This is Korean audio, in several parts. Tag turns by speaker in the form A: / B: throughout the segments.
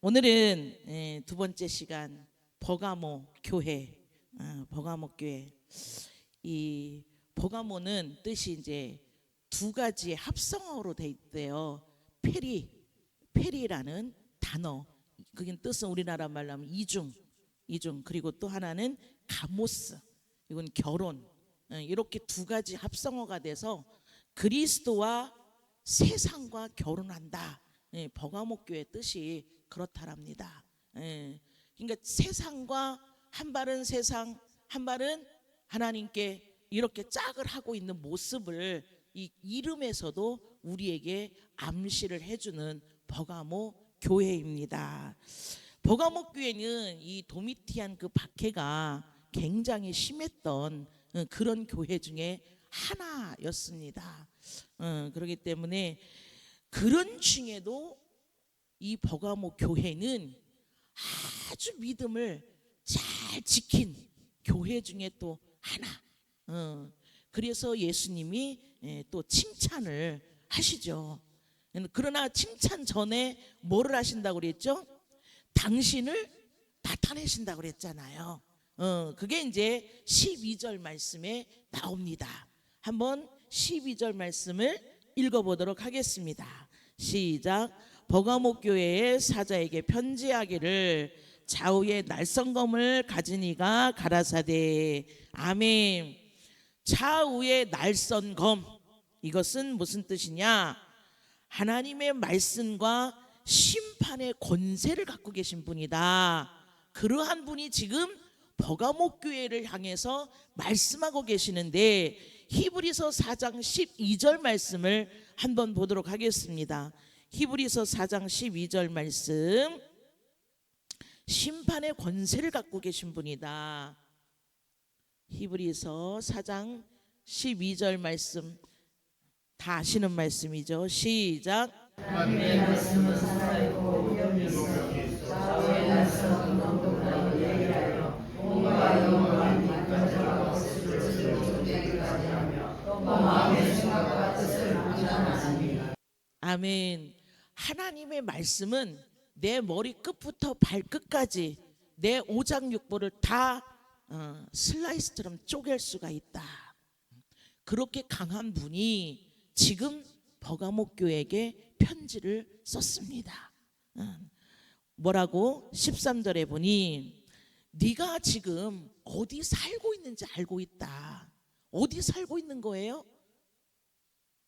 A: 오늘은 두 번째 시간 버가모 교회, 버가모 교회. 이 버가모는 뜻이 이제 두 가지의 합성어로 돼 있대요. 페리라는 단어. 그게 뜻은 우리나라 말로 하면 이중. 그리고 또 하나는 가모스. 이건 결혼. 이렇게 두 가지 합성어가 돼서 그리스도와 세상과 결혼한다. 버가모 교회 뜻이 그렇다랍니다. 그러니까 세상과 한 발은 세상, 한 발은 하나님께 이렇게 짝을 하고 있는 모습을 이 이름에서도 우리에게 암시를 해주는 버가모 교회입니다. 버가모 교회는 이 도미티안 그 박해가 굉장히 심했던 그런 교회 중에 하나였습니다. 그렇기 때문에 그런 중에도 이 버가모 교회는 아주 믿음을 잘 지킨 교회 중에 또 하나. 그래서 예수님이 또 칭찬을 하시죠. 그러나 칭찬 전에 뭐를 하신다고 그랬죠? 당신을 나타내신다고 그랬잖아요. 그게 이제 12절 말씀에 나옵니다. 한번 12절 말씀을 읽어보도록 하겠습니다. 시작. 버가모 교회의 사자에게 편지하기를 좌우에 날성검을 가진 이가 가라사대. 아멘. 좌우에 날성검, 이것은 무슨 뜻이냐? 하나님의 말씀과 심판의 권세를 갖고 계신 분이다. 그러한 분이 지금 버가모 교회를 향해서 말씀하고 계시는데, 히브리서 4장 12절 말씀을 한번 보도록 하겠습니다. 히브리서 4장 12절 말씀. 심판의 권세를 갖고 계신 분이다. 히브리서 4장 12절 말씀 다 아시는 말씀이죠. 시작.
B: 하나님의 말씀은 살아있고 위엄이 있어 좌우의 날선 운동보다 예리하여 몸과 영혼과 비판자와 것을 존재기까지 하며 또 마음의 생각과 뜻을 판단하시니.
A: 아멘. 하나님의 말씀은 내 머리 끝부터 발끝까지 내 오장육부를 다 슬라이스처럼 쪼갤 수가 있다. 그렇게 강한 분이 지금 버가모 교회에게 편지를 썼습니다. 뭐라고? 13절에 보니 네가 지금 어디 살고 있는지 알고 있다. 어디 살고 있는 거예요?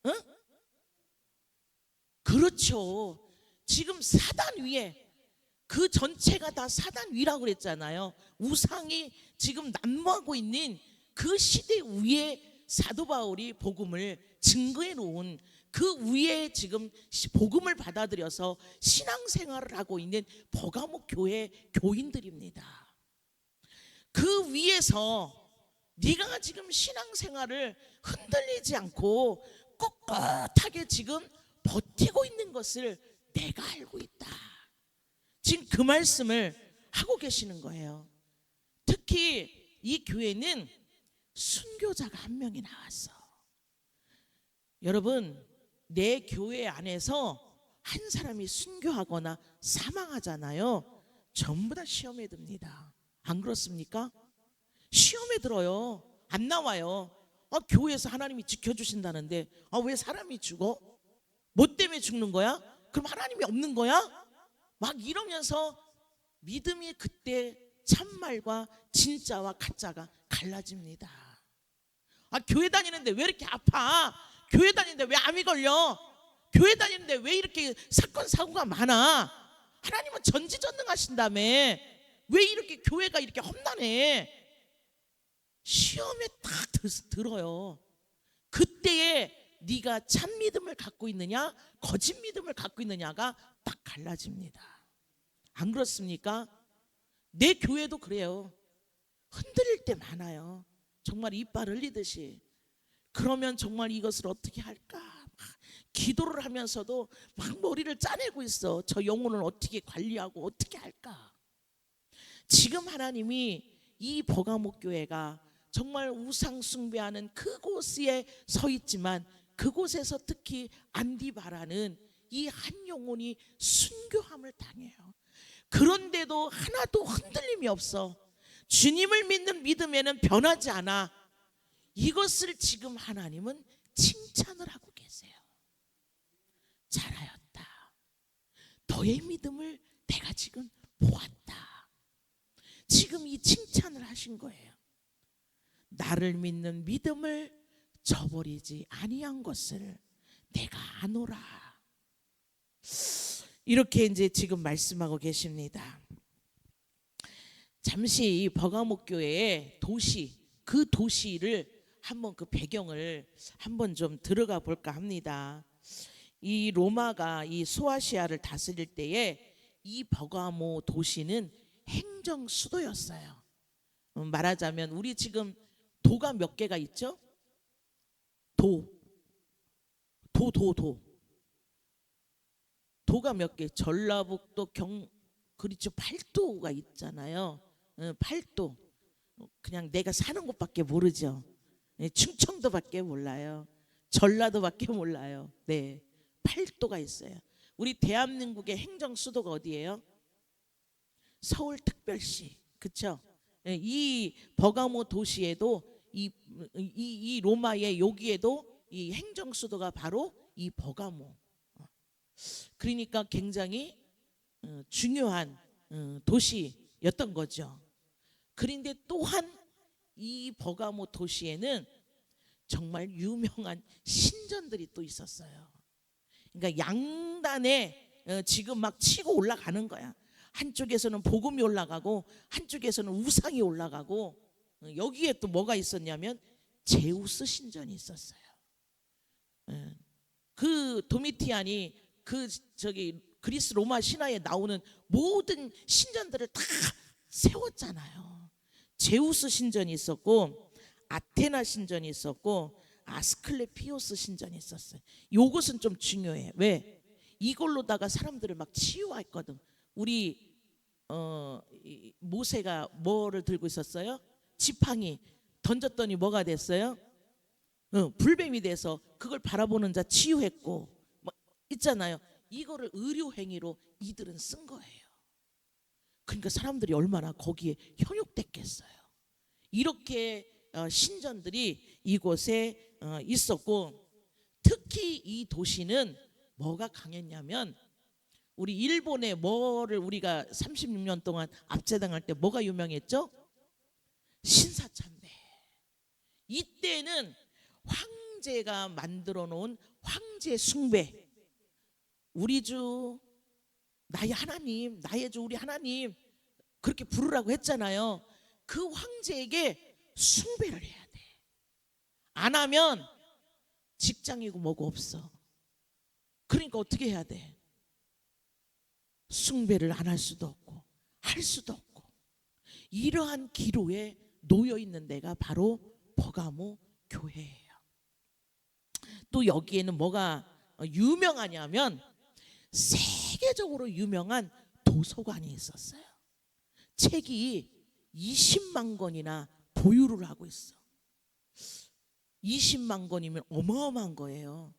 A: 응? 그렇죠. 지금 사단 위에, 그 전체가 다 사단 위라고 그랬잖아요. 우상이 지금 난무하고 있는 그 시대 위에 사도 바울이 복음을 증거해 놓은 그 위에 지금 복음을 받아들여서 신앙생활을 하고 있는 버가모 교회 교인들입니다. 그 위에서 네가 지금 신앙생활을 흔들리지 않고 꿋꿋하게 지금 버티고 있는 것을 내가 알고 있다. 지금 그 말씀을 하고 계시는 거예요. 특히 이 교회는 순교자가 한 명이 나왔어. 여러분, 내 교회 안에서 한 사람이 순교하거나 사망하잖아요. 전부 다 시험에 듭니다. 안 그렇습니까? 시험에 들어요. 안 나와요. 교회에서 하나님이 지켜주신다는데 왜 사람이 죽어? 뭐 때문에 죽는 거야? 그럼 하나님이 없는 거야? 막 이러면서 믿음이 그때 참말과 진짜와 가짜가 갈라집니다. 교회 다니는데 왜 이렇게 아파? 교회 다니는데 왜 암이 걸려? 교회 다니는데 왜 이렇게 사건 사고가 많아? 하나님은 전지전능하신다며 왜 이렇게 교회가 이렇게 험난해? 시험에 딱 들어요. 그때에 네가 참 믿음을 갖고 있느냐 거짓 믿음을 갖고 있느냐가 딱 갈라집니다. 안 그렇습니까? 내 교회도 그래요. 흔들릴 때 많아요. 정말 이빨 흘리듯이. 그러면 정말 이것을 어떻게 할까? 기도를 하면서도 막 머리를 짜내고 있어. 저 영혼을 어떻게 관리하고 어떻게 할까? 지금 하나님이 이 버가모 교회가 정말 우상 숭배하는 그곳에 서 있지만 그곳에서 특히 안디바라는 이 한 영혼이 순교함을 당해요. 그런데도 하나도 흔들림이 없어. 주님을 믿는 믿음에는 변하지 않아. 이것을 지금 하나님은 칭찬을 하고 계세요. 잘하였다. 너의 믿음을 내가 지금 보았다. 지금 이 칭찬을 하신 거예요. 나를 믿는 믿음을 저버리지 아니한 것을 내가 아노라. 이렇게 이제 지금 말씀하고 계십니다. 잠시 이 버가모 교회의 도시, 그 도시를 한번 그 배경을 한번 좀 들어가 볼까 합니다. 이 로마가 이 소아시아를 다스릴 때에 이 버가모 도시는 행정 수도였어요. 말하자면 우리 지금 도가 몇 개가 있죠? 도가 몇 개? 전라북도, 그렇죠. 8도가 있잖아요. 8도. 그냥 내가 사는 곳밖에 모르죠. 충청도밖에 몰라요. 전라도밖에 몰라요. 네, 8도가 있어요. 우리 대한민국의 행정 수도가 어디예요? 서울특별시. 그렇죠? 이 버가모 도시에도 이 로마의 여기에도 이 행정 수도가 바로 이 버가모. 그러니까 굉장히 중요한 도시였던 거죠. 그런데 또한 이 버가모 도시에는 정말 유명한 신전들이 또 있었어요. 그러니까 양단에 지금 막 치고 올라가는 거야. 한쪽에서는 복음이 올라가고 한쪽에서는 우상이 올라가고, 여기에 또 뭐가 있었냐면 제우스 신전이 있었어요. 그 도미티안이 그 저기 그리스 로마 신화에 나오는 모든 신전들을 다 세웠잖아요. 제우스 신전이 있었고, 아테나 신전이 있었고, 아스클레피오스 신전이 있었어요. 요것은 좀 중요해. 왜? 이걸로다가 사람들을 막 치유했거든. 우리 모세가 뭐를 들고 있었어요? 지팡이 던졌더니 뭐가 됐어요? 불뱀이 돼서 그걸 바라보는 자 치유했고, 막 있잖아요. 이거를 의료 행위로 이들은 쓴 거예요. 그러니까 사람들이 얼마나 거기에 현혹됐겠어요. 이렇게 신전들이 이곳에 있었고, 특히 이 도시는 뭐가 강했냐면, 우리 일본의 뭐를 우리가 36년 동안 압제당할 때 뭐가 유명했죠? 신사참배. 이때는 황제가 만들어 놓은 황제 숭배, 우리 주 나의 하나님, 나의 주 우리 하나님, 그렇게 부르라고 했잖아요. 그 황제에게 숭배를 해야 돼. 안 하면 직장이고 뭐고 없어. 그러니까 어떻게 해야 돼? 숭배를 안 할 수도 없고 할 수도 없고, 이러한 기로에 놓여 있는 데가 바로 버가모 교회예요. 또 여기에는 뭐가 유명하냐면 세계적으로 유명한 도서관이 있었어요. 책이 20만 권이나 보유를 하고 있어. 20만 권이면 어마어마한 거예요.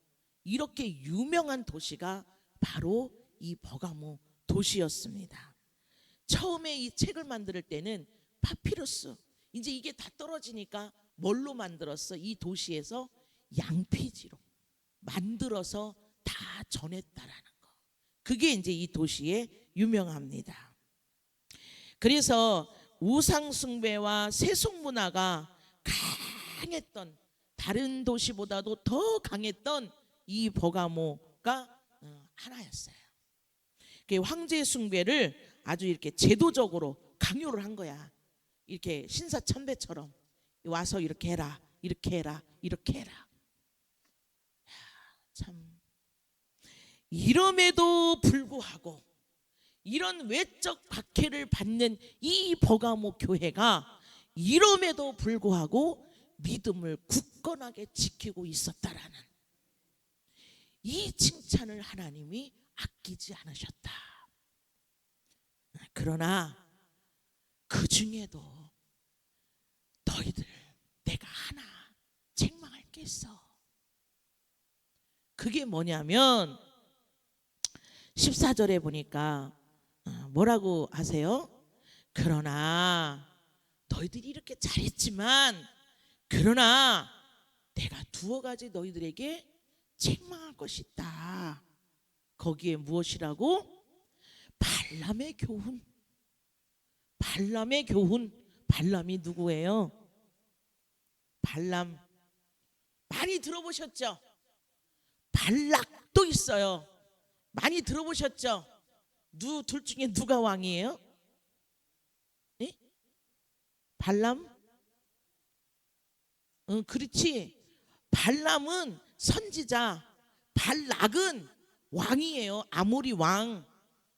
A: 이렇게 유명한 도시가 바로 이 버가모 도시였습니다. 처음에 이 책을 만들 때는 파피루스, 이제 이게 다 떨어지니까 뭘로 만들었어? 이 도시에서 양피지로 만들어서 다 전했다라는 거. 그게 이제 이 도시에 유명합니다. 그래서 우상숭배와 세속문화가 강했던, 다른 도시보다도 더 강했던 이 버가모가 하나였어요. 황제 숭배를 아주 이렇게 제도적으로 강요를 한 거야. 이렇게 신사참배처럼 와서 이렇게 해라, 이렇게 해라, 이렇게 해라. 참, 이럼에도 불구하고 이런 외적 박해를 받는 이 버가모 교회가 이럼에도 불구하고 믿음을 굳건하게 지키고 있었다라는 이 칭찬을 하나님이 아끼지 않으셨다. 그러나 그 중에도 너희들 내가 하나 책망할 게 있어. 그게 뭐냐면 14절에 보니까 뭐라고 하세요? 그러나 너희들이 이렇게 잘했지만 그러나 내가 두어 가지 너희들에게 책망할 것이 있다. 거기에 무엇이라고? 발람의 교훈. 발람의 교훈. 발람이 누구예요? 발람 많이 들어보셨죠? 발락도 있어요. 많이 들어보셨죠? 둘 중에 누가 왕이에요? 예? 발람? 응, 그렇지. 발람은 선지자, 발락은 왕이에요. 아모리 왕.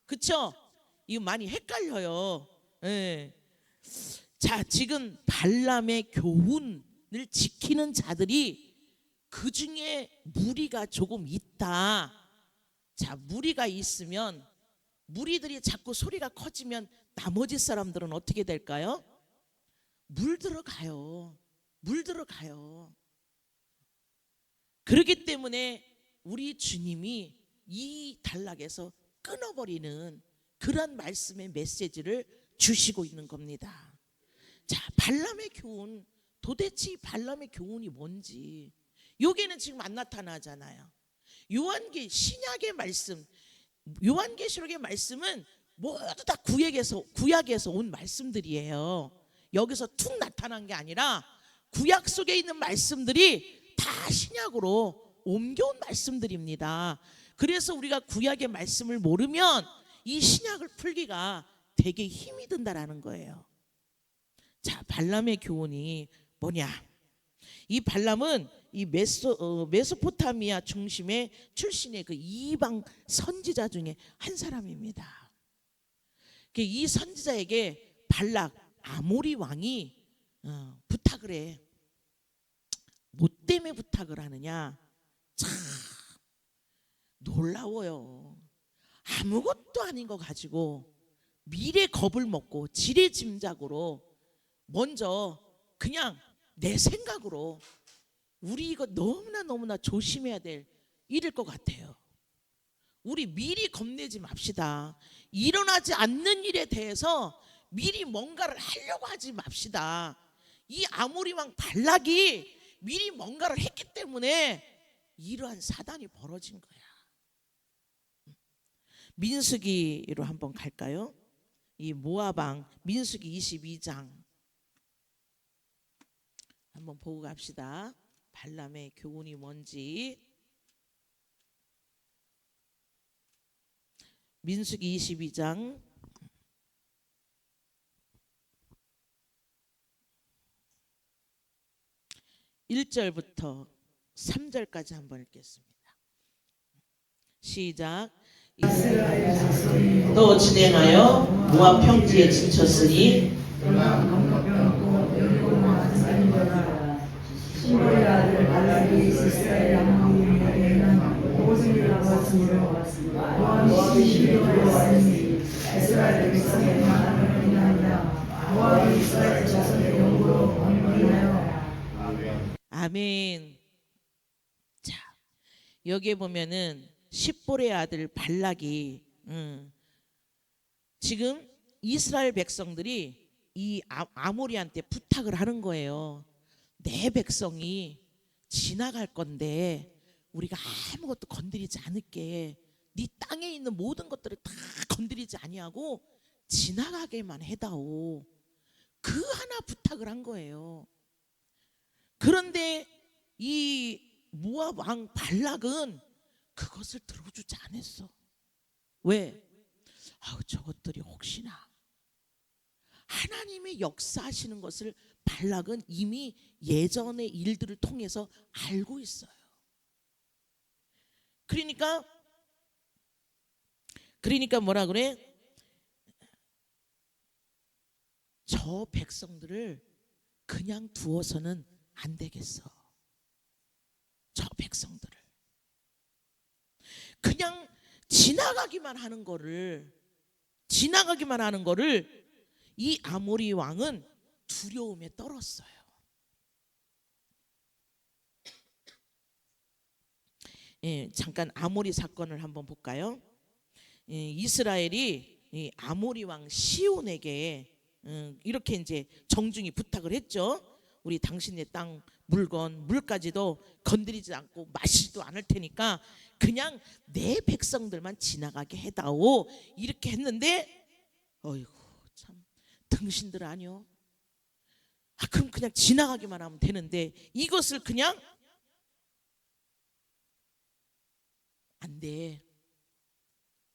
A: 그쵸? 이거 많이 헷갈려요. 예. 자, 지금 발람의 교훈을 지키는 자들이 그 중에 무리가 조금 있다. 자, 무리가 있으면 무리들이 자꾸 소리가 커지면 나머지 사람들은 어떻게 될까요? 물들어가요. 물들어가요. 그렇기 때문에 우리 주님이 이 단락에서 끊어버리는 그런 말씀의 메시지를 주시고 있는 겁니다. 자, 발람의 교훈, 도대체 이 발람의 교훈이 뭔지 여기는 지금 안 나타나잖아요. 신약의 말씀, 요한계시록의 말씀은 모두 다 구약에서 온 말씀들이에요. 여기서 툭 나타난 게 아니라 구약 속에 있는 말씀들이 다 신약으로 옮겨온 말씀들입니다. 그래서 우리가 구약의 말씀을 모르면 이 신약을 풀기가 되게 힘이 든다라는 거예요. 자, 발람의 교훈이 뭐냐? 이 발람은 이 메소포타미아 중심의 출신의 그 이방 선지자 중에 한 사람입니다. 이 선지자에게 발락 아모리 왕이 부탁을 해. 뭐 때문에 부탁을 하느냐? 참 놀라워요. 아무것도 아닌 거 가지고 미래 겁을 먹고 지레 짐작으로 먼저 그냥 내 생각으로 우리 이거 너무나 조심해야 될 일일 것 같아요. 우리 미리 겁내지 맙시다. 일어나지 않는 일에 대해서 미리 뭔가를 하려고 하지 맙시다. 이 아모리 왕 발락이 미리 뭔가를 했기 때문에 이러한 사단이 벌어진 거야. 민수기로 한번 갈까요? 이 모압 왕 민수기 22장 한번 보고 갑시다. 발람의 교훈이 뭔지. 민수기 22장 1절부터 3절까지 한번 읽겠습니다. 시작. 또 진행하여 모압 평지에 지쳤으니
B: 시므의 아들 발락이 이스라엘 양망에게는 모압이라고 하므로 모압이 시므로 왔으니 이스라엘 백성의 만함을 인하여 모압이 이스라엘 자손의 영으로 번민하여.
A: 아멘. 자, 여기에 보면은 십볼의 아들 발락이 지금 이스라엘 백성들이 이 아모리한테 부탁을 하는 거예요. 내 백성이 지나갈 건데 우리가 아무것도 건드리지 않을게. 네 땅에 있는 모든 것들을 다 건드리지 아니하고 지나가게만 해다오. 그 하나 부탁을 한 거예요. 그런데 이 모압 왕 발락은 그것을 들어주지 않았어. 왜? 저것들이 혹시나 하나님의 역사하시는 것을 발락은 이미 예전의 일들을 통해서 알고 있어요. 그러니까 뭐라 그래? 저 백성들을 그냥 두어서는 안 되겠어. 저 백성들을 그냥 지나가기만 하는 거를 이 아모리 왕은 두려움에 떨었어요. 잠깐 아모리 사건을 한번 볼까요? 이스라엘이 이 아모리 왕 시온에게 이렇게 이제 정중히 부탁을 했죠. 우리 당신의 땅 물건 물까지도 건드리지 않고 마시지도 않을 테니까 그냥 내 백성들만 지나가게 해다오. 이렇게 했는데 어이구 참 등신들 아니요. 그럼 그냥 지나가기만 하면 되는데 이것을 그냥 안 돼.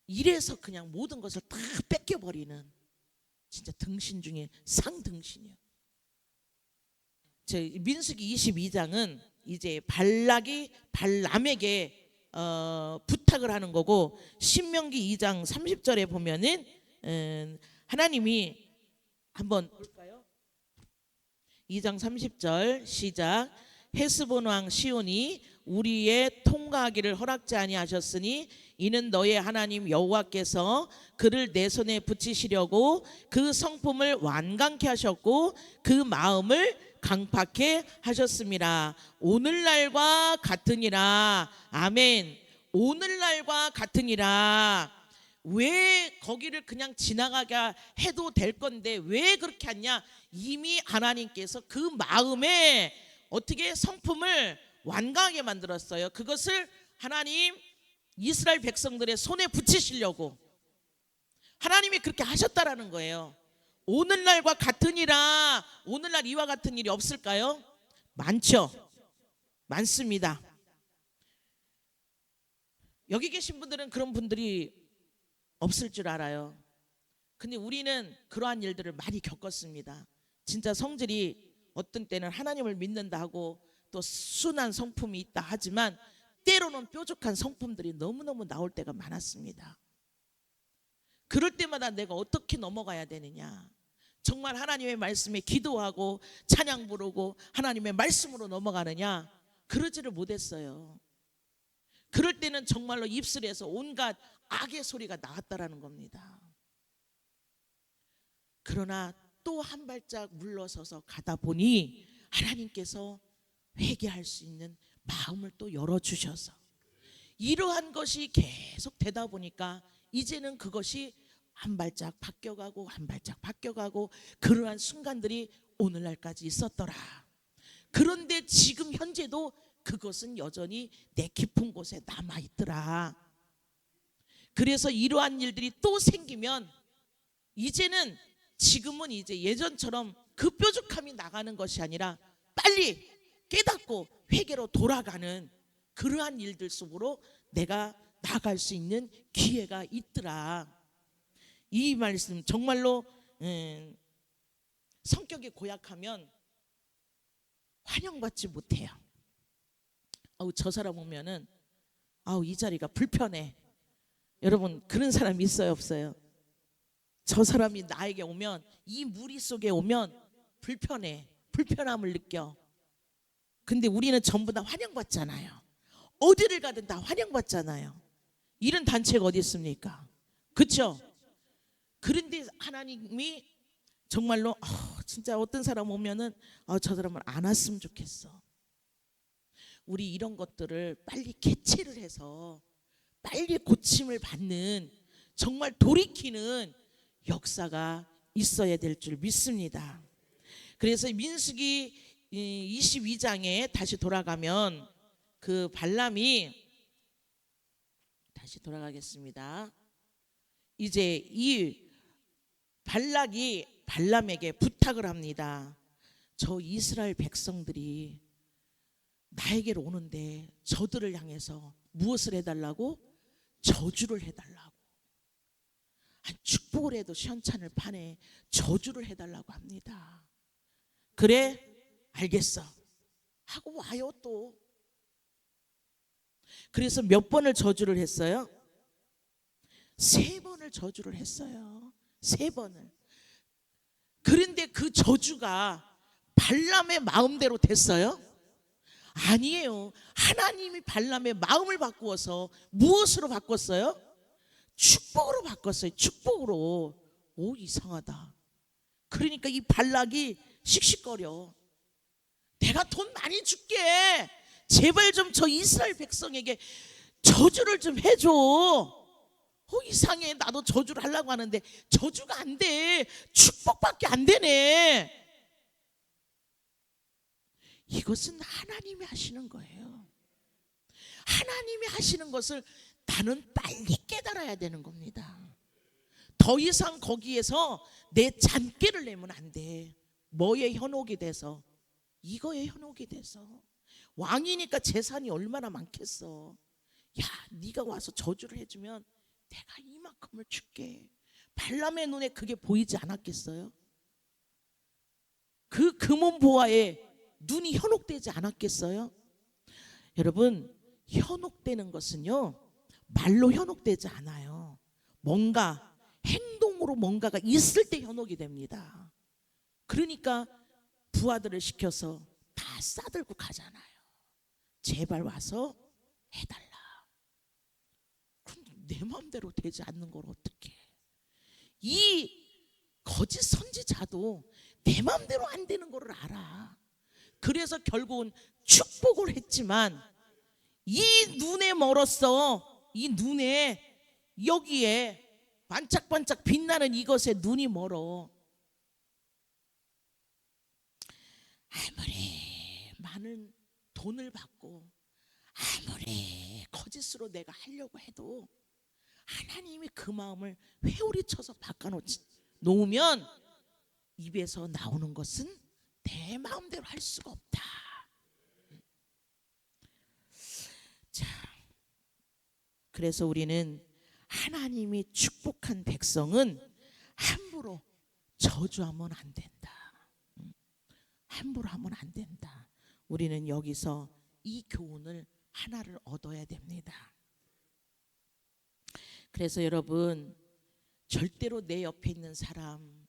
A: 이래서 그냥 모든 것을 다 뺏겨버리는 진짜 등신 중에 상등신이요. 민수기 22장은 이제 발락이 발람에게 부탁을 하는 거고, 신명기 2장 30절에 보면은 하나님이 한번 볼까요? 2장 30절 시작. 헤스본 왕 시온이 우리의 통과하기를 허락지 아니하셨으니 이는 너의 하나님 여호와께서 그를 내 손에 붙이시려고 그 성품을 완강케 하셨고 그 마음을 강팍해 하셨습니다. 오늘날과 같으니라. 아멘. 오늘날과 같으니라. 왜 거기를 그냥 지나가게 해도 될 건데 왜 그렇게 하냐? 이미 하나님께서 그 마음에 어떻게 성품을 완강하게 만들었어요. 그것을 하나님 이스라엘 백성들의 손에 붙이시려고 하나님이 그렇게 하셨다라는 거예요. 오늘날과 같으니라. 오늘날 이와 같은 일이 없을까요? 많죠. 많습니다. 여기 계신 분들은 그런 분들이 없을 줄 알아요. 근데 우리는 그러한 일들을 많이 겪었습니다. 진짜 성질이 어떤 때는 하나님을 믿는다 하고 또 순한 성품이 있다 하지만 때로는 뾰족한 성품들이 너무너무 나올 때가 많았습니다. 그럴 때마다 내가 어떻게 넘어가야 되느냐. 정말 하나님의 말씀에 기도하고 찬양 부르고 하나님의 말씀으로 넘어가느냐. 그러지를 못했어요. 그럴 때는 정말로 입술에서 온갖 악의 소리가 나왔다라는 겁니다. 그러나 또 한 발짝 물러서서 가다 보니 하나님께서 회개할 수 있는 마음을 또 열어주셔서 이러한 것이 계속 되다 보니까 이제는 그것이 한 발짝 바뀌어가고 한 발짝 바뀌어가고 그러한 순간들이 오늘날까지 있었더라. 그런데 지금 현재도 그것은 여전히 내 깊은 곳에 남아있더라. 그래서 이러한 일들이 또 생기면 이제는 지금은 이제 예전처럼 그 뾰족함이 나가는 것이 아니라 빨리 깨닫고 회개로 돌아가는 그러한 일들 속으로 내가 나갈 수 있는 기회가 있더라. 이 말씀 정말로 성격이 고약하면 환영받지 못해요. 저 사람 오면은 이 자리가 불편해. 여러분 그런 사람 있어요 없어요? 저 사람이 나에게 오면 이 무리 속에 오면 불편해. 불편함을 느껴. 근데 우리는 전부 다 환영받잖아요. 어디를 가든 다 환영받잖아요. 이런 단체가 어디 있습니까? 그렇죠? 그런데 하나님이 정말로 진짜 어떤 사람 오면은 저 사람을 안 왔으면 좋겠어. 우리 이런 것들을 빨리 캐치를 해서 빨리 고침을 받는 정말 돌이키는 역사가 있어야 될 줄 믿습니다. 그래서 민수기 22장에 다시 돌아가면 그 발람이 다시 돌아가겠습니다. 이제 이 발락이 발람에게 부탁을 합니다. 저 이스라엘 백성들이 나에게로 오는데 저들을 향해서 무엇을 해달라고? 저주를 해달라고. 축복을 해도 시원찮을 판에 저주를 해달라고 합니다. 그래 알겠어 하고 와요. 또 그래서 몇 번을 저주를 했어요? 3번을 저주를 했어요. 3번을. 그런데 그 저주가 발람의 마음대로 됐어요? 아니에요. 하나님이 발람의 마음을 바꾸어서 무엇으로 바꿨어요? 축복으로 바꿨어요. 축복으로. 오 이상하다. 그러니까 이 발락이 씩씩거려. 내가 돈 많이 줄게. 제발 좀 저 이스라엘 백성에게 저주를 좀 해줘. 이상해. 나도 저주를 하려고 하는데 저주가 안 돼. 축복밖에 안 되네. 이것은 하나님이 하시는 거예요. 하나님이 하시는 것을 나는 빨리 깨달아야 되는 겁니다. 더 이상 거기에서 내 잔꾀를 내면 안 돼. 뭐에 현혹이 돼서, 이거에 현혹이 돼서. 왕이니까 재산이 얼마나 많겠어. 야, 네가 와서 저주를 해주면 내가 이만큼을 줄게. 발람의 눈에 그게 보이지 않았겠어요? 그 금은 보화에 눈이 현혹되지 않았겠어요? 여러분, 현혹되는 것은요, 말로 현혹되지 않아요. 뭔가 행동으로 뭔가가 있을 때 현혹이 됩니다. 그러니까 부하들을 시켜서 다 싸들고 가잖아요. 제발 와서 해달라. 그럼 내 마음대로 되지 않는 걸 어떡해. 이 거짓 선지자도 내 마음대로 안 되는 걸 알아. 그래서 결국은 축복을 했지만 이 눈에 멀었어. 이 눈에, 여기에 반짝반짝 빛나는 이것에 눈이 멀어. 아무리 많은 돈을 받고 아무리 거짓으로 내가 하려고 해도 하나님이 그 마음을 회오리 쳐서 바꿔놓으면 입에서 나오는 것은 내 마음대로 할 수가 없다. 자, 그래서 우리는 하나님이 축복한 백성은 함부로 저주하면 안 된다. 함부로 하면 안 된다. 우리는 여기서 이 교훈을 하나를 얻어야 됩니다. 그래서 여러분, 절대로 내 옆에 있는 사람,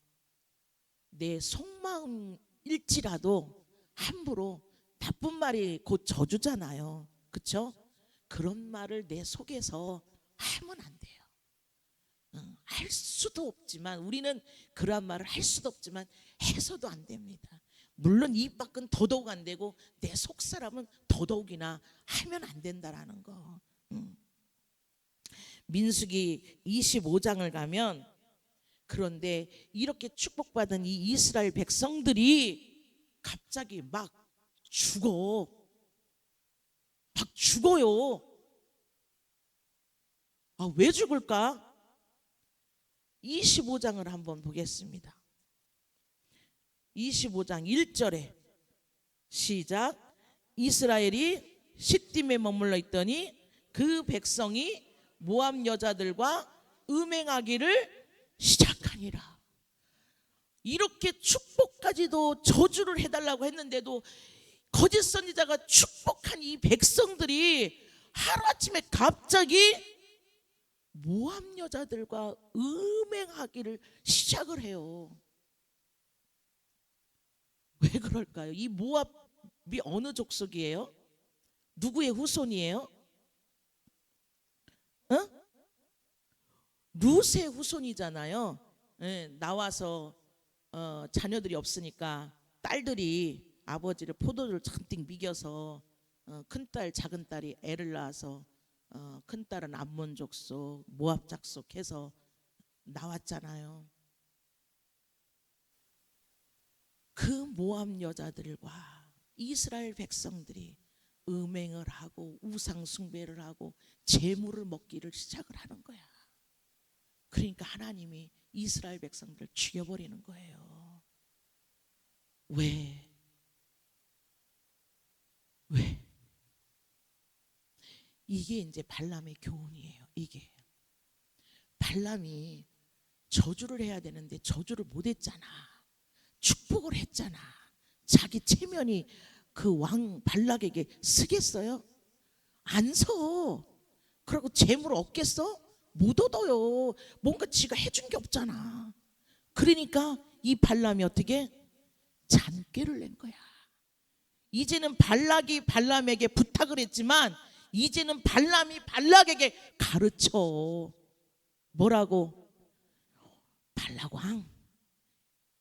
A: 내 속마음일지라도 함부로, 나쁜 말이 곧 저주잖아요. 그렇죠? 그런 말을 내 속에서 하면 안 돼요. 할 수도 없지만, 우리는 그런 말을 할 수도 없지만 해서도 안 됩니다. 물론 입 밖은 더더욱 안 되고 내 속 사람은 더더욱이나 하면 안 된다라는 거. 민수기 25장을 가면, 그런데 이렇게 축복받은 이 이스라엘 백성들이 갑자기 막 죽어요. 왜 죽을까? 25장을 한번 보겠습니다. 25장 1절에 시작. 이스라엘이 시딤에 머물러 있더니 그 백성이 모압 여자들과 음행하기를 시작하니라. 이렇게 축복까지도 저주를 해달라고 했는데도 거짓 선지자가 축복한 이 백성들이 하루아침에 갑자기 모압 여자들과 음행하기를 시작을 해요. 왜 그럴까요? 이 모압이 어느 족속이에요? 누구의 후손이에요? 룻의 후손이잖아요. 나와서 자녀들이 없으니까 딸들이 아버지를 포도주를 잔뜩 미겨서 큰딸 작은딸이 애를 낳아서 큰딸은 암몬 족속 모압 족속 해서 나왔잖아요. 그 모압 여자들과 이스라엘 백성들이 음행을 하고 우상 숭배를 하고 재물을 먹기를 시작을 하는 거야. 그러니까 하나님이 이스라엘 백성들을 죽여버리는 거예요. 왜? 이게 이제 발람의 교훈이에요. 이게 발람이 저주를 해야 되는데 저주를 못했잖아. 축복을 했잖아. 자기 체면이 그 왕 발락에게 쓰겠어요? 안 서. 그리고 재물 얻겠어? 못 얻어요. 뭔가 지가 해준 게 없잖아. 그러니까 이 발람이 어떻게? 잔꾀를 낸 거야. 이제는 발락이 발람에게 부탁을 했지만 이제는 발람이 발락에게 가르쳐. 뭐라고? 발락 왕,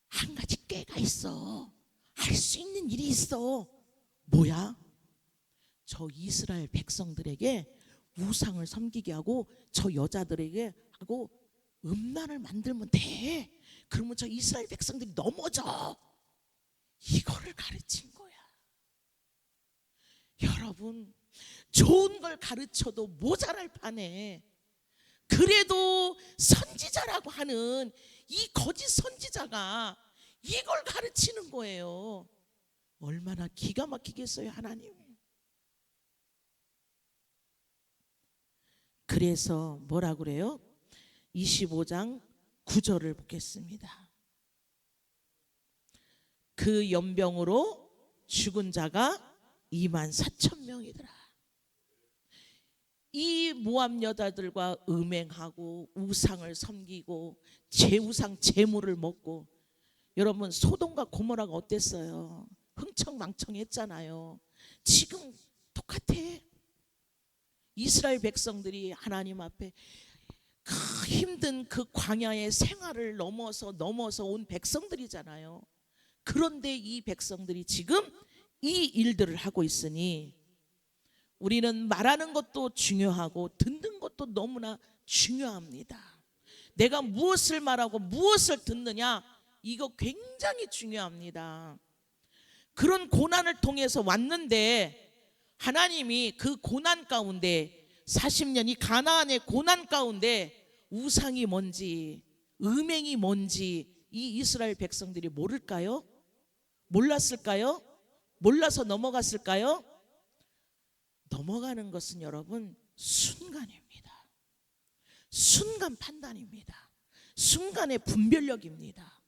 A: 한 가지 꾀가 있어. 할 수 있는 일이 있어. 뭐야? 저 이스라엘 백성들에게 우상을 섬기게 하고 저 여자들에게 하고 음란을 만들면 돼. 그러면 저 이스라엘 백성들이 넘어져. 이거를 가르친 거야. 여러분, 좋은 걸 가르쳐도 모자랄 판에 그래도 선지자라고 하는 이 거짓 선지자가 이걸 가르치는 거예요. 얼마나 기가 막히겠어요, 하나님. 그래서 뭐라 그래요? 25장 9절을 보겠습니다. 그 연병으로 죽은 자가 24,000명이더라. 이 모압 여자들과 음행하고 우상을 섬기고 제우상 제물을 먹고, 여러분 소돔과 고모라가 어땠어요? 흥청망청했잖아요. 지금 똑같아. 이스라엘 백성들이 하나님 앞에 그 힘든 그 광야의 생활을 넘어서 온 백성들이잖아요. 그런데 이 백성들이 지금 이 일들을 하고 있으니 우리는 말하는 것도 중요하고 듣는 것도 너무나 중요합니다. 내가 무엇을 말하고 무엇을 듣느냐, 이거 굉장히 중요합니다. 그런 고난을 통해서 왔는데 하나님이 그 고난 가운데 40년 이 가나안의 고난 가운데 우상이 뭔지 음행이 뭔지 이 이스라엘 백성들이 모를까요? 몰랐을까요? 몰라서 넘어갔을까요? 넘어가는 것은 여러분 순간입니다. 순간 판단입니다. 순간의 분별력입니다.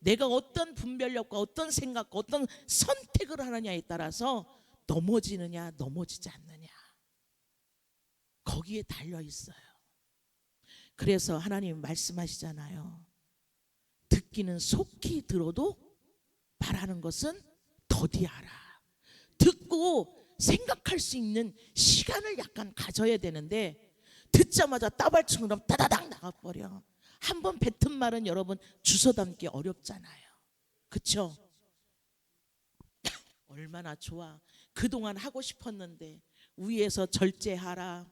A: 내가 어떤 분별력과 어떤 생각과 어떤 선택을 하느냐에 따라서 넘어지느냐 넘어지지 않느냐, 거기에 달려 있어요. 그래서 하나님 말씀하시잖아요. 듣기는 속히 들어도 말하는 것은 더디하라. 듣고 생각할 수 있는 시간을 약간 가져야 되는데 듣자마자 따발충으로 따다닥 나가버려. 한번 뱉은 말은 여러분 주워 담기 어렵잖아요. 그렇죠? 얼마나 좋아. 그동안 하고 싶었는데 위에서 절제하라,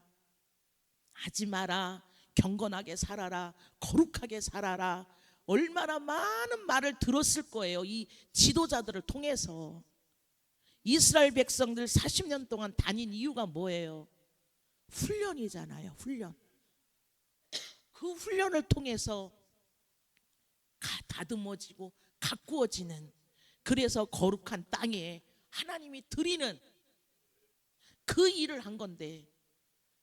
A: 하지 마라, 경건하게 살아라, 거룩하게 살아라, 얼마나 많은 말을 들었을 거예요. 이 지도자들을 통해서. 이스라엘 백성들 40년 동안 다닌 이유가 뭐예요? 훈련이잖아요. 훈련. 그 훈련을 통해서 다듬어지고 가꾸어지는, 그래서 거룩한 땅에 하나님이 드리는 그 일을 한 건데,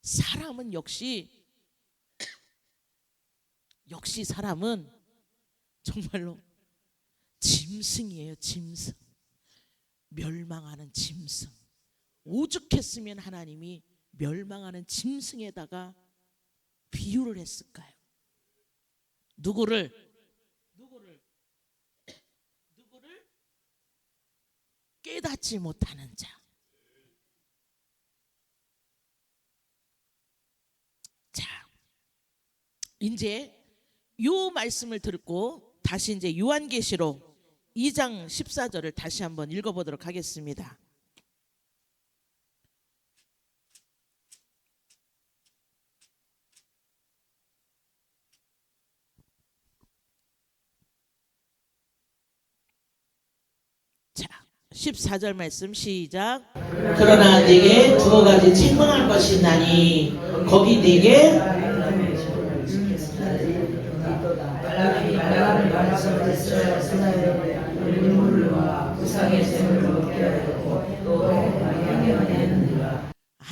A: 사람은 역시 사람은 정말로 짐승이에요. 짐승. 멸망하는 짐승. 오죽했으면 하나님이 멸망하는 짐승에다가 비유를 했을까요? 누구를 깨닫지 못하는 자. 자, 이제 요 말씀을 듣고 다시 이제 요한계시록 2장 14절을 다시 한번 읽어보도록 하겠습니다. 자, 14절 말씀 시작. 그러나 네게 두 가지 책망할 것이 있나니 거기 네게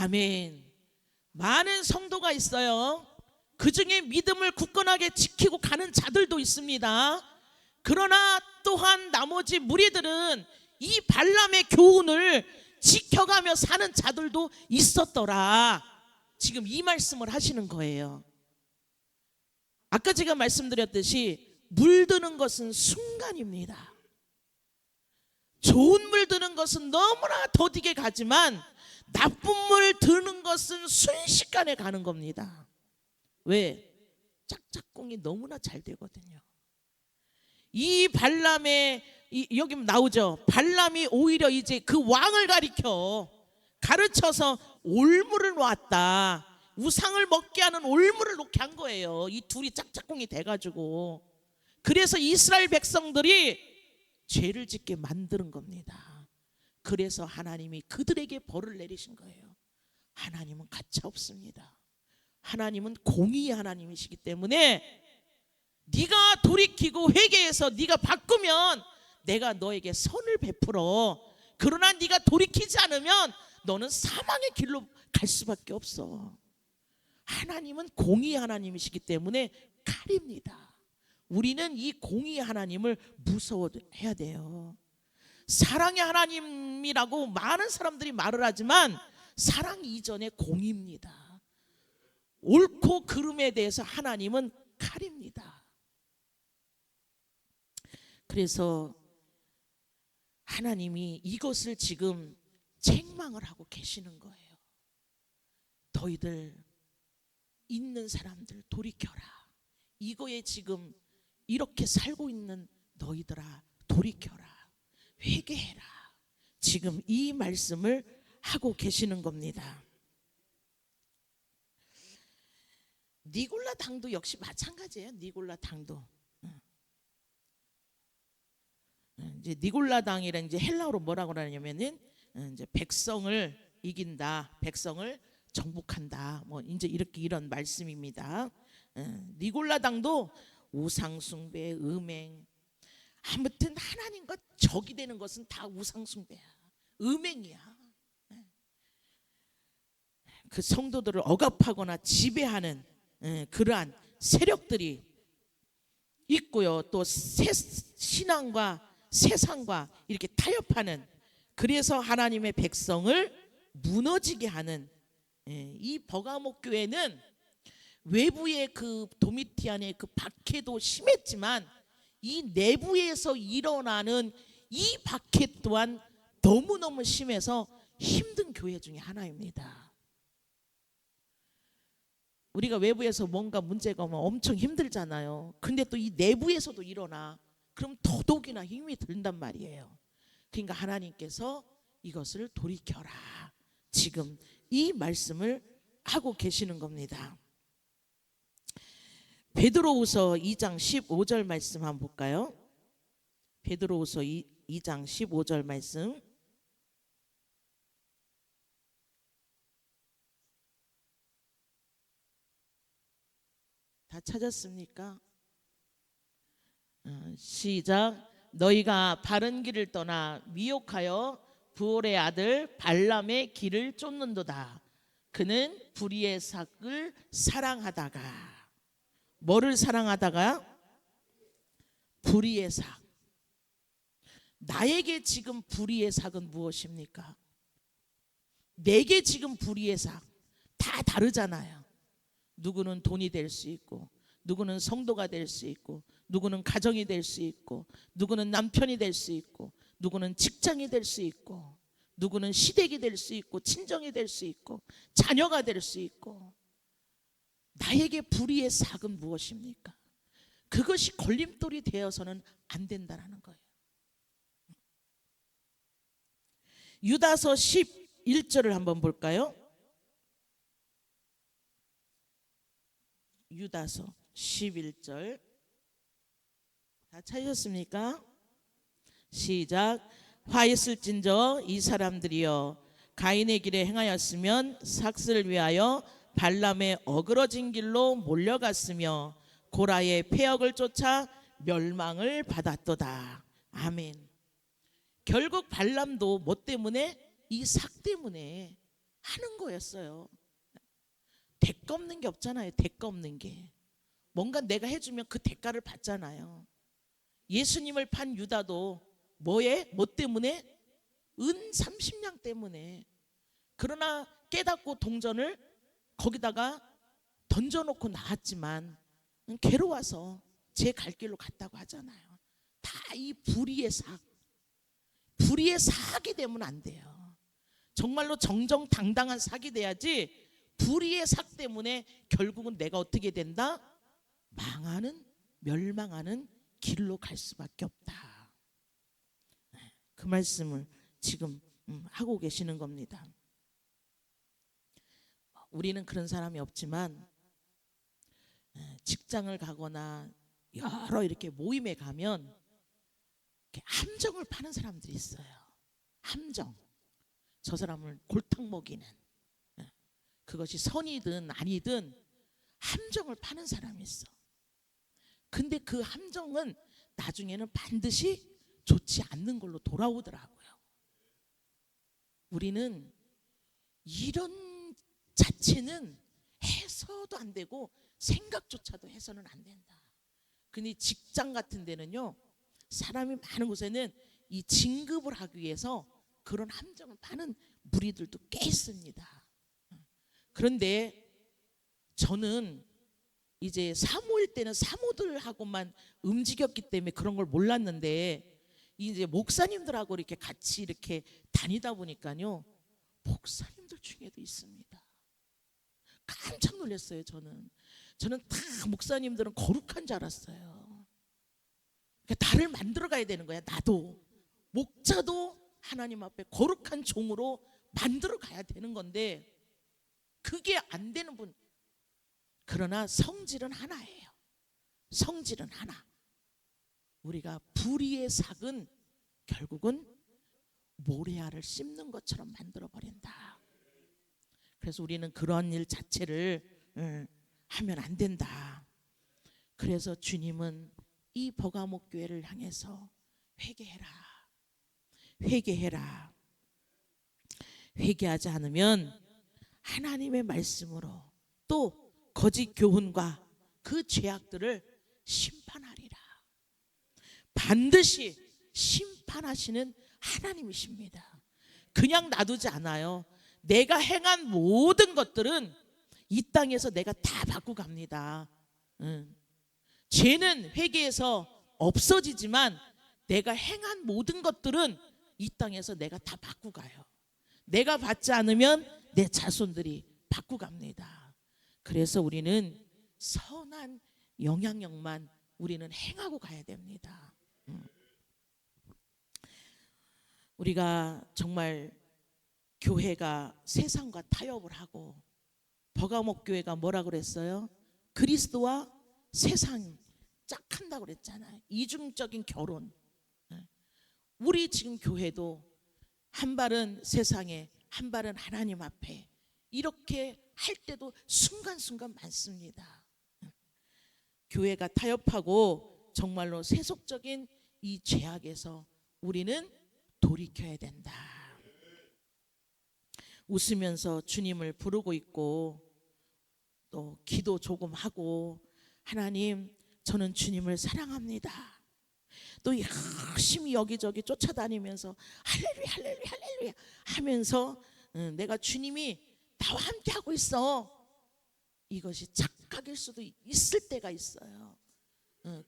A: 아멘. 많은 성도가 있어요. 그 중에 믿음을 굳건하게 지키고 가는 자들도 있습니다. 그러나 또한 나머지 무리들은 이 발람의 교훈을 지켜가며 사는 자들도 있었더라. 지금 이 말씀을 하시는 거예요. 아까 제가 말씀드렸듯이 물드는 것은 순간입니다. 좋은 물 드는 것은 너무나 더디게 가지만 나쁜 물 드는 것은 순식간에 가는 겁니다. 왜? 짝짝꿍이 너무나 잘 되거든요. 이 발람의 여기 나오죠. 발람이 오히려 이제 그 왕을 가르쳐서 올무를 놓았다. 우상을 먹게 하는 올무를 놓게 한 거예요. 이 둘이 짝짝꿍이 돼가지고. 그래서 이스라엘 백성들이 죄를 짓게 만드는 겁니다. 그래서 하나님이 그들에게 벌을 내리신 거예요. 하나님은 가차 없습니다. 하나님은 공의의 하나님이시기 때문에 네가 돌이키고 회개해서 네가 바꾸면 내가 너에게 선을 베풀어. 그러나 네가 돌이키지 않으면 너는 사망의 길로 갈 수밖에 없어. 하나님은 공의의 하나님이시기 때문에 칼입니다. 우리는 이 공의의 하나님을 무서워해야 돼요. 사랑의 하나님이라고 많은 사람들이 말을 하지만 사랑 이전에 공의입니다. 옳고 그름에 대해서 하나님은 칼입니다. 그래서 하나님이 이것을 지금 책망을 하고 계시는 거예요. 너희들 있는 사람들 돌이켜라. 이거에 지금 이렇게 살고 있는 너희들아 돌이켜라. 회개해라. 지금 이 말씀을 하고 계시는 겁니다. 니골라 당도 역시 마찬가지예요. 니골라 당도. 이제 니골라 당이란 이제 헬라어로 뭐라고 하냐면은 이제 백성을 이긴다, 백성을 정복한다. 뭐 이제 이렇게 이런 말씀입니다. 니골라 당도 우상 숭배, 음행, 아무튼 하나님과 적이 되는 것은 다 우상 숭배야, 음행이야. 그 성도들을 억압하거나 지배하는 그러한 세력들이 있고요. 또 신앙과 세상과 이렇게 타협하는, 그래서 하나님의 백성을 무너지게 하는 이 버가모 교회는 외부의 그 도미티안의 그 박해도 심했지만 이 내부에서 일어나는 이 박해 또한 너무너무 심해서 힘든 교회 중에 하나입니다. 우리가 외부에서 뭔가 문제가 오면 엄청 힘들잖아요. 근데 또 이 내부에서도 일어나. 그럼 더더욱이나 힘이 든단 말이에요. 그러니까 하나님께서 이것을 돌이켜라. 지금 이 말씀을 하고 계시는 겁니다. 베드로후서 2장 15절 말씀 한번 볼까요? 베드로후서 2장 15절 말씀. 다 찾았습니까? 시작. 너희가 바른 길을 떠나 미혹하여 부올의 아들 발람의 길을 쫓는도다. 그는 불의의 삭을 사랑하다가, 뭐를 사랑하다가? 불의의 삭. 나에게 지금 불의의 삭은 무엇입니까? 내게 지금 불의의 삭 다 다르잖아요. 누구는 돈이 될 수 있고, 누구는 성도가 될 수 있고, 누구는 가정이 될 수 있고, 누구는 남편이 될 수 있고, 누구는 직장이 될 수 있고, 누구는 시댁이 될 수 있고, 친정이 될 수 있고, 자녀가 될 수 있고. 나에게 불의의 삭은 무엇입니까? 그것이 걸림돌이 되어서는 안 된다라는 거예요. 유다서 11절을 한번 볼까요? 유다서 11절 다 찾으셨습니까? 시작. 화 있을진저 이 사람들이여 가인의 길에 행하였으면 삭슬을 위하여 발람의 어그러진 길로 몰려갔으며 고라의 폐역을 쫓아 멸망을 받았도다. 아멘. 결국 발람도 뭐 때문에? 이 삭 때문에 하는 거였어요. 대가 없는 게 없잖아요. 대가 없는 게. 뭔가 내가 해주면 그 대가를 받잖아요. 예수님을 판 유다도 뭐에? 뭐 때문에? 은 30냥 때문에. 그러나 깨닫고 동전을 거기다가 던져놓고 나왔지만 괴로워서 제 갈 길로 갔다고 하잖아요. 다 이 불의의 삭. 불의의 삭이 되면 안 돼요. 정말로 정정당당한 삭이 돼야지. 불의의 삭 때문에 결국은 내가 어떻게 된다? 망하는, 멸망하는 길로 갈 수밖에 없다. 그 말씀을 지금 하고 계시는 겁니다. 우리는 그런 사람이 없지만 직장을 가거나 여러 이렇게 모임에 가면 이렇게 함정을 파는 사람들이 있어요. 함정. 저 사람을 골탕 먹이는, 그것이 선이든 아니든 함정을 파는 사람이 있어. 근데 그 함정은 나중에는 반드시 좋지 않는 걸로 돌아오더라고요. 우리는 이런 자체는 해서도 안 되고 생각조차도 해서는 안 된다. 근데 직장 같은 데는요, 사람이 많은 곳에는 이 진급을 하기 위해서 그런 함정을 파는 무리들도 꽤 있습니다. 그런데 저는 이제 사모일 때는 사모들하고만 움직였기 때문에 그런 걸 몰랐는데, 이제 목사님들하고 이렇게 같이 이렇게 다니다 보니까요, 목사님들 중에도 있습니다. 깜짝 놀랐어요. 저는 다 목사님들은 거룩한 줄 알았어요. 그러니까 나를 만들어 가야 되는 거야. 나도 목자도 하나님 앞에 거룩한 종으로 만들어 가야 되는 건데 그게 안 되는 분. 그러나 성질은 하나예요. 성질은 하나. 우리가 불의의 삭은 결국은 모래알을 씹는 것처럼 만들어 버린다. 그래서 우리는 그런 일 자체를 하면 안 된다. 그래서 주님은 이 버가목 교회를 향해서 회개해라. 회개해라. 회개하지 않으면 하나님의 말씀으로 또 거짓 교훈과 그 죄악들을 심판하리라. 반드시 심판하시는 하나님이십니다. 그냥 놔두지 않아요. 내가 행한 모든 것들은 이 땅에서 내가 다 받고 갑니다. 죄는 회개해서 없어지지만 내가 행한 모든 것들은 이 땅에서 내가 다 받고 가요. 내가 받지 않으면 내 자손들이 받고 갑니다. 그래서 우리는 선한 영향력만 우리는 행하고 가야 됩니다. 우리가 정말 교회가 세상과 타협을 하고, 버가목 교회가 뭐라 그랬어요? 그리스도와 세상 짝한다고 그랬잖아요. 이중적인 결혼. 우리 지금 교회도 한 발은 세상에, 한 발은 하나님 앞에 이렇게 할 때도 순간순간 많습니다. 교회가 타협하고 정말로 세속적인 이 죄악에서 우리는 돌이켜야 된다. 웃으면서 주님을 부르고 있고 또 기도 조금 하고, 하나님 저는 주님을 사랑합니다. 또 열심히 여기저기 쫓아다니면서 할렐루야 할렐루야 할렐루야 하면서 내가 주님이 나와 함께 하고 있어, 이것이 착각일 수도 있을 때가 있어요.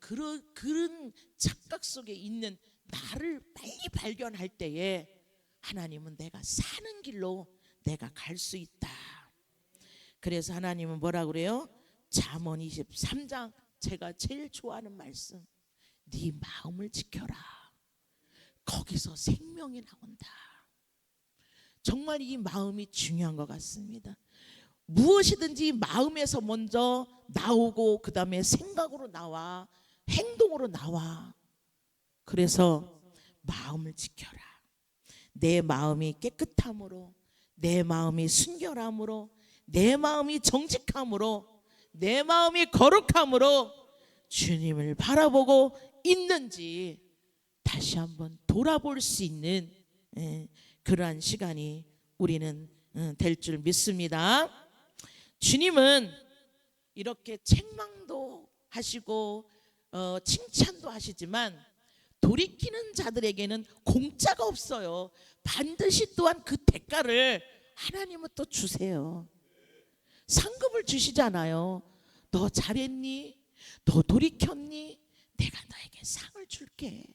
A: 그런 착각 속에 있는 나를 빨리 발견할 때에 하나님은 내가 사는 길로 내가 갈 수 있다. 그래서 하나님은 뭐라 그래요? 잠언 23장, 제가 제일 좋아하는 말씀, 네 마음을 지켜라. 거기서 생명이 나온다. 정말 이 마음이 중요한 것 같습니다. 무엇이든지 마음에서 먼저 나오고 그 다음에 생각으로 나와, 행동으로 나와. 그래서 마음을 지켜라. 내 마음이 깨끗함으로, 내 마음이 순결함으로, 내 마음이 정직함으로, 내 마음이 거룩함으로 주님을 바라보고 있는지 다시 한번 돌아볼 수 있는 그러한 시간이 우리는 될 줄 믿습니다. 주님은 이렇게 책망도 하시고 칭찬도 하시지만 돌이키는 자들에게는 공짜가 없어요. 반드시 또한 그 대가를 하나님은 또 주세요. 상급을 주시잖아요. 너 잘했니? 너 돌이켰니? 내가 너에게 상을 줄게.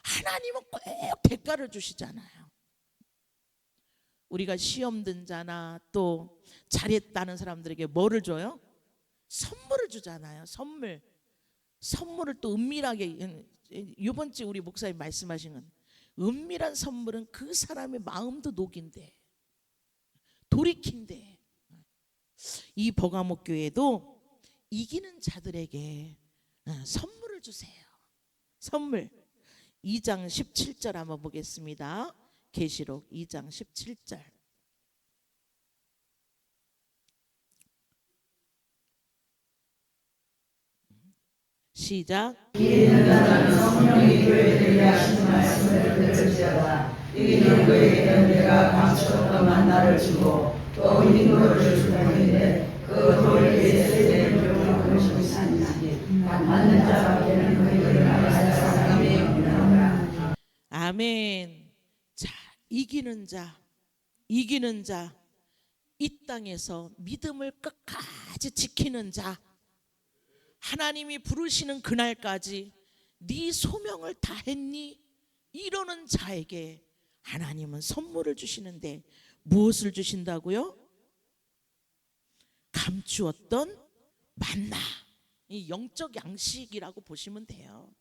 A: 하나님은 꼭 대가를 주시잖아요. 우리가 시험 든 자나 또 잘했다는 사람들에게 뭐를 줘요? 선물을 주잖아요. 선물을 또 은밀하게, 이번 주 우리 목사님 말씀하신 건 은밀한 선물은 그 사람의 마음도 녹인데, 돌이킨대. 이 버가모 교회도 이기는 자들에게 선물을 주세요. 선물. 2장 17절 한번 보겠습니다. 계시록 2장 17절. 시작.
B: 이기는 자는 성령이 교회들이 하시는 말씀을 들을지어다. 이기는 그에게는 내가 감추었던 만나를 주고 또 인도를 줄 터인데 그 돌기에 세대는 교훈을 주고 사니지 맞는 자밖에는 그에게는 할 사람이 없느니라.
A: 아멘. 자, 이기는 자, 이기는 자, 이 땅에서 믿음을 끝까지 지키는 자, 하나님이 부르시는 그날까지 네 소명을 다했니? 이러는 자에게 하나님은 선물을 주시는데 무엇을 주신다고요? 감추었던 만나. 이 영적 양식이라고 보시면 돼요.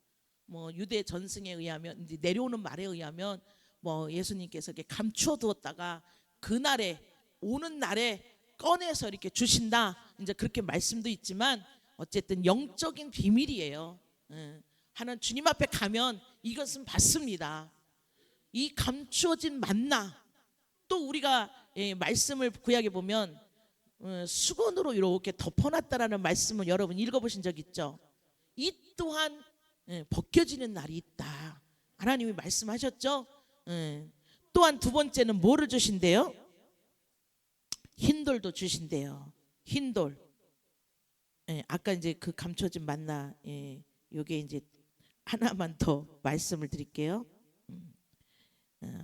A: 뭐 유대 전승에 의하면 이제 내려오는 말에 의하면 뭐 예수님께서 이렇게 감추어 두었다가 그날에 오는 날에 꺼내서 이렇게 주신다. 이제 그렇게 말씀도 있지만 어쨌든 영적인 비밀이에요. 하나님 주님 앞에 가면 이것은 받습니다. 이 감추어진 만나, 또 우리가 말씀을 구약에 보면 수건으로 이렇게 덮어놨다라는 말씀을 여러분 읽어보신 적 있죠? 이 또한 벗겨지는 날이 있다. 하나님이 말씀하셨죠? 또한 두 번째는 뭐를 주신대요? 흰돌도 주신대요. 흰돌. 아까 이제 그 감춰진 만나, 요게 이제 하나만 더 말씀을 드릴게요.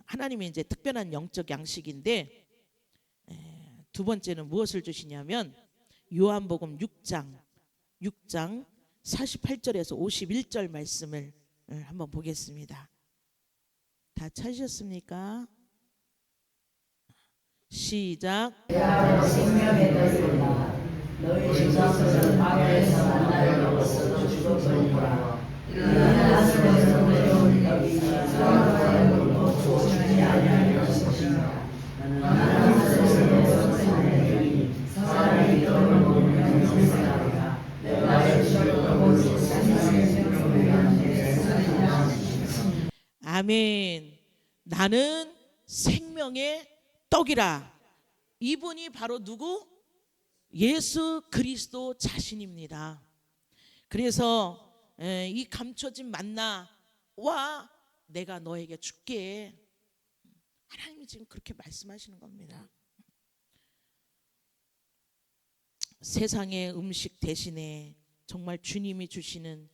A: 하나님이 이제 특별한 영적 양식인데 두 번째는 무엇을 주시냐면 요한복음 6장 48절에서 51절 말씀을 한번 보겠습니다. 다 찾으셨습니까? 시작.
B: 생명의 떡이로다. 너희 주장서는 마을에서 만나를 먹었어도 죽었거니와 이는 하늘에서 내려온 떡이 사람을 먹고 죽지 아니할 것이니라. 나는 하늘에서 내려온 사람이 떡을 먹으면 영생하리라. 내가 주셨던 오직 생명의 생명을 위한 내 생명이라.
A: 아멘. 나는 생명의 떡이라. 이분이 바로 누구? 예수 그리스도 자신입니다. 그래서 이 감춰진 만나와 내가 너에게 줄게. 하나님이 지금 그렇게 말씀하시는 겁니다. 세상의 음식 대신에 정말 주님이 주시는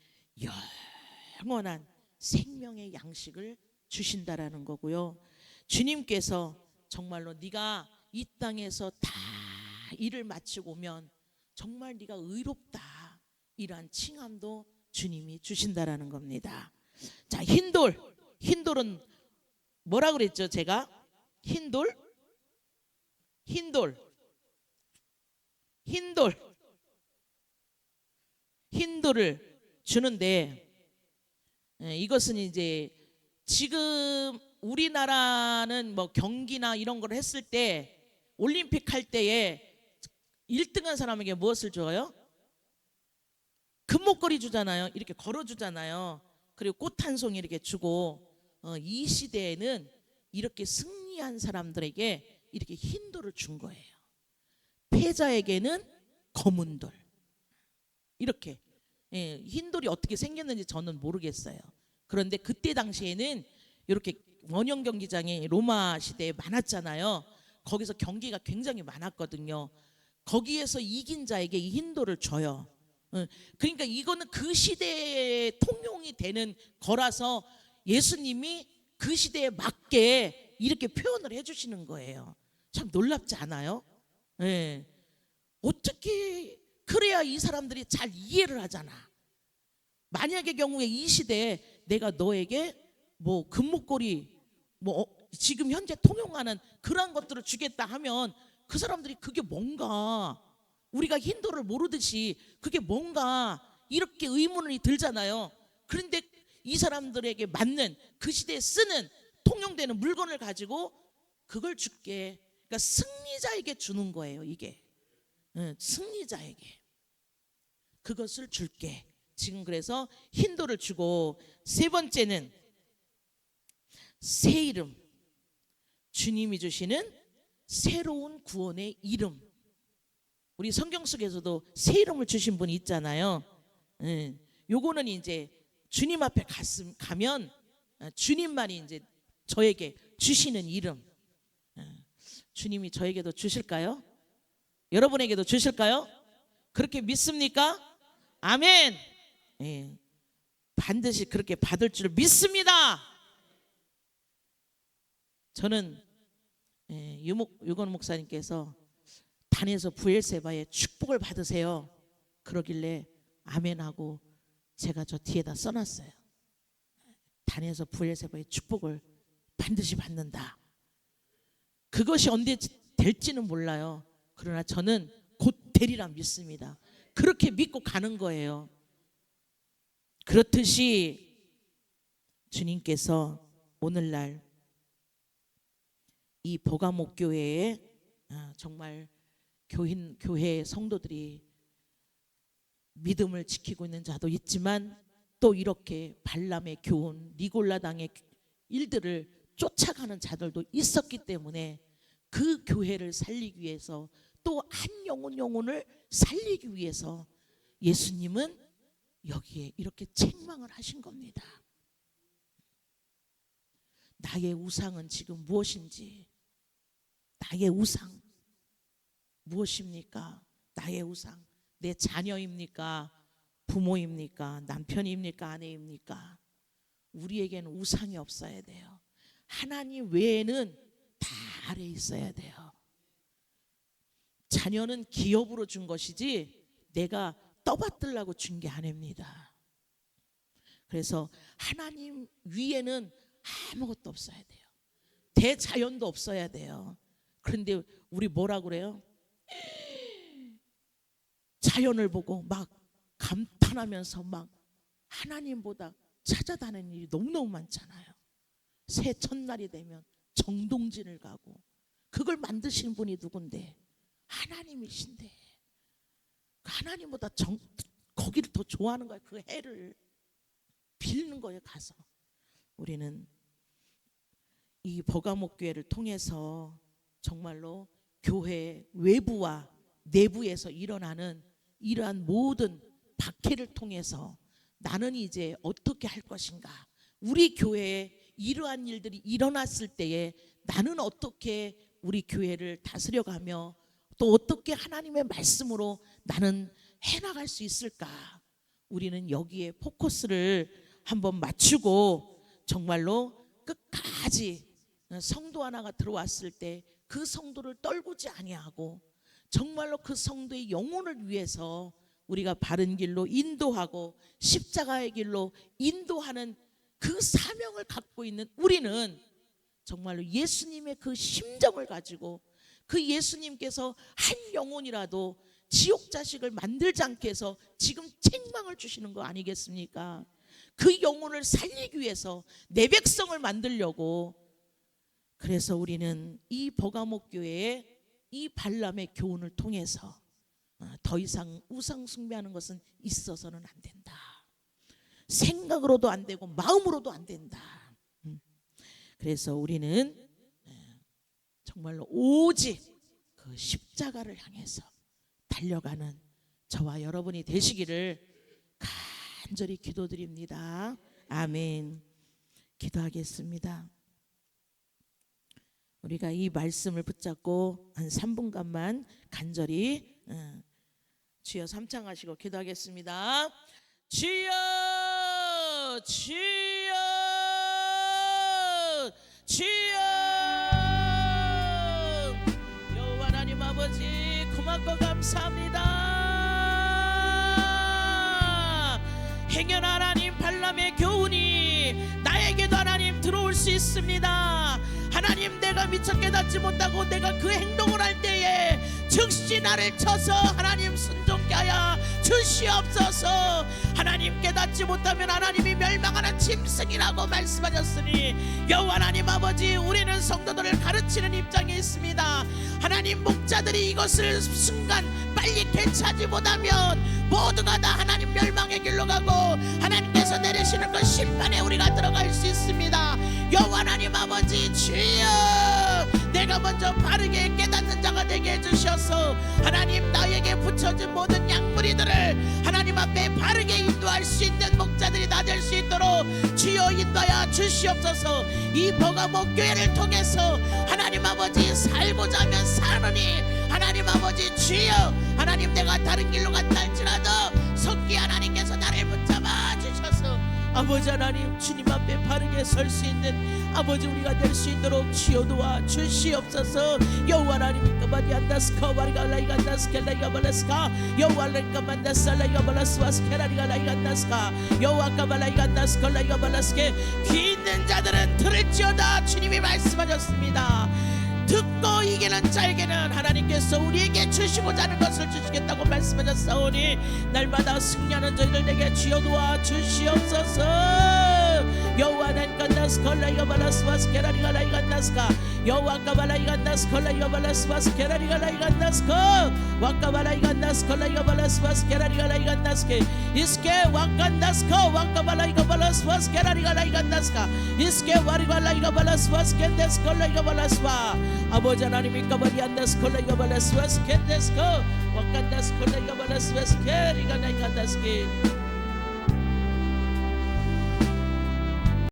A: 영원한 생명의 양식을 주신다라는 거고요. 주님께서 정말로 네가 이 땅에서 다 일을 마치고 오면 정말 네가 의롭다, 이러한 칭함도 주님이 주신다라는 겁니다. 자, 흰돌은 뭐라 그랬죠? 제가 흰돌을 주는데 이것은 이제 지금 우리나라는 뭐 경기나 이런 걸 했을 때 올림픽 할 때에 1등한 사람에게 무엇을 줘요? 금목걸이 주잖아요. 이렇게 걸어주잖아요. 그리고 꽃 한 송이 이렇게 주고 이 시대에는 이렇게 승리한 사람들에게 이렇게 흰 돌을 준 거예요. 패자에게는 검은 돌. 이렇게 흰 돌이 어떻게 생겼는지 저는 모르겠어요. 그런데 그때 당시에는 이렇게 원형 경기장이 로마 시대에 많았잖아요. 거기서 경기가 굉장히 많았거든요. 거기에서 이긴 자에게 이 흰돌을 줘요. 그러니까 이거는 그 시대에 통용이 되는 거라서 예수님이 그 시대에 맞게 이렇게 표현을 해주시는 거예요. 참 놀랍지 않아요? 어떻게 그래야 이 사람들이 잘 이해를 하잖아. 만약의 경우에 이 시대에 내가 너에게 뭐 금목걸이 지금 현재 통용하는 그러한 것들을 주겠다 하면 그 사람들이 그게 뭔가, 우리가 힌두를 모르듯이 그게 뭔가 이렇게 의문이 들잖아요. 그런데 이 사람들에게 맞는 그 시대에 쓰는 통용되는 물건을 가지고 그걸 줄게. 그러니까 승리자에게 주는 거예요, 이게. 승리자에게 그것을 줄게. 지금 그래서 힌도를 주고, 세 번째는 새 이름, 주님이 주시는 새로운 구원의 이름. 우리 성경 속에서도 새 이름을 주신 분이 있잖아요. 요거는 이제 주님 앞에 가면 주님만이 이제 저에게 주시는 이름. 주님이 저에게도 주실까요? 여러분에게도 주실까요? 그렇게 믿습니까? 아멘. 반드시 그렇게 받을 줄 믿습니다. 저는 유건 목사님께서 단에서 부엘세바의 축복을 받으세요 그러길래 아멘하고 제가 저 뒤에다 써놨어요. 단에서 부엘세바의 축복을 반드시 받는다. 그것이 언제 될지는 몰라요. 그러나 저는 곧 되리라 믿습니다. 그렇게 믿고 가는 거예요. 그렇듯이 주님께서 오늘날 이 버가목 교회에 정말 교회 성도들이 믿음을 지키고 있는 자도 있지만, 또 이렇게 발람의 교훈, 니골라 당의 일들을 쫓아가는 자들도 있었기 때문에 그 교회를 살리기 위해서, 또 한 영혼을 살리기 위해서 예수님은 여기에 이렇게 책망을 하신 겁니다. 나의 우상은 지금 무엇인지, 나의 우상 무엇입니까? 나의 우상, 내 자녀입니까? 부모입니까? 남편입니까? 아내입니까? 우리에게는 우상이 없어야 돼요. 하나님 외에는 다 아래 있어야 돼요. 자녀는 기업으로 준 것이지 내가 떠받들라고 준 게 아닙니다. 그래서 하나님 위에는 아무것도 없어야 돼요. 대자연도 없어야 돼요. 그런데 우리 뭐라 그래요? 자연을 보고 막 감탄하면서 막 하나님보다 찾아다니는 일이 너무너무 많잖아요. 새 첫날이 되면 정동진을 가고, 그걸 만드신 분이 누군데? 하나님이신데, 하나님보다 거기를 더 좋아하는 거예요. 그 해를 빌는 거예요. 가서 우리는 이 버가목 교회를 통해서 정말로 교회 외부와 내부에서 일어나는 이러한 모든 박해를 통해서 나는 이제 어떻게 할 것인가, 우리 교회에 이러한 일들이 일어났을 때에 나는 어떻게 우리 교회를 다스려가며 또 어떻게 하나님의 말씀으로 나는 해나갈 수 있을까. 우리는 여기에 포커스를 한번 맞추고 정말로 끝까지 성도 하나가 들어왔을 때 그 성도를 떨구지 아니하고 정말로 그 성도의 영혼을 위해서 우리가 바른 길로 인도하고 십자가의 길로 인도하는 그 사명을 갖고 있는 우리는 정말로 예수님의 그 심정을 가지고, 그 예수님께서 한 영혼이라도 지옥 자식을 만들지 않게 해서 지금 책망을 주시는 거 아니겠습니까? 그 영혼을 살리기 위해서 내 백성을 만들려고. 그래서 우리는 이 버가목 교회의 이 발람의 교훈을 통해서 더 이상 우상 숭배하는 것은 있어서는 안 된다. 생각으로도 안 되고 마음으로도 안 된다. 그래서 우리는 정말로 오직 그 십자가를 향해서 달려가는 저와 여러분이 되시기를 간절히 기도드립니다. 아멘. 기도하겠습니다. 우리가 이 말씀을 붙잡고 한 3분간만 간절히 주여 삼창하시고 기도하겠습니다. 주여, 주여, 주여. 여호와 하나님 아버지 고맙고 감사합니다. 행여 하나님 발람의 교훈이 나에게도 하나님 들어올 수 있습니다. 하나님 내가 미처 깨닫지 못하고 내가 그 행동을 할 때에 즉시 나를 쳐서 하나님 순종케 하여 주시옵소서. 하나님 깨닫지 못하면 하나님이 멸망하는 짐승이라고 말씀하셨으니 여호와 하나님 아버지, 우리는 성도들을 가르치는 입장에 있습니다. 하나님 목자들이 이것을 순간 빨리 캐치하지 못하면 모두가 다 하나님 멸망의 길로 가고 하나님께서 내리시는 그 심판에 우리가 들어갈 수 있습니다. 여호와 하나님 아버지, 주여 내가 먼저 바르게 깨닫는 자가 되게 해주셔서 하나님 나에게 붙여진 모든 양무리들을 하나님 앞에 바르게 인도할 수 있는 목자들이 다 될 수 있도록 주여 인도하여 주시옵소서. 이 버가모 교회를 통해서 하나님 아버지 살고자 하면 사느니 하나님 아버지 주여, 하나님 내가 다른 길로 간다 할지라도 속기 하나님께서 나를 붙잡아 주셔서 아버지 하나님 주님 앞에 바르게 설 수 있는 아버지 우리가 될 수 있도록 주여 도와 주시옵소서. 여호와 하나님 까마디 안다스카 와리갈라이가 안다스켈라이가 발라스카 여호와 하나님 만다살라이가 발라스와스케라리가 라이가 안다스카 여호와 까발라이가 안다스컬라이가 발라스케. 귀 있는 자들은 들을지어다 주님이 말씀하셨습니다. 듣고 이기는 자에게는 하나님께서 우리에게 주시고자 하는 것을 주시겠다고 말씀하셨사오니 날마다 승리하는 저희들 내게 주여 도와 주시옵소서. 여호와 하나님 간다스컬라이가 발라스와스케라리가 라이가 안다스카 여호와 까발라이가 안다스컬라이가 발라스와스케라리가 라이가 안다스카 와까발라이가 안다스컬라이가 발라스와스케라리가 라이가 안다스케 이스케 와칸다스카 와까발라이가 발라스와스케라리가 라이가 안다스카 이스케 와리발라이가 발라스와스케데스컬라이가 발라스와 아버지 하나님이 까바리 안다스컬라이가 발라스와스케데스코 와칸다스컬라이가 발라스와스케리가 라이가 안다스케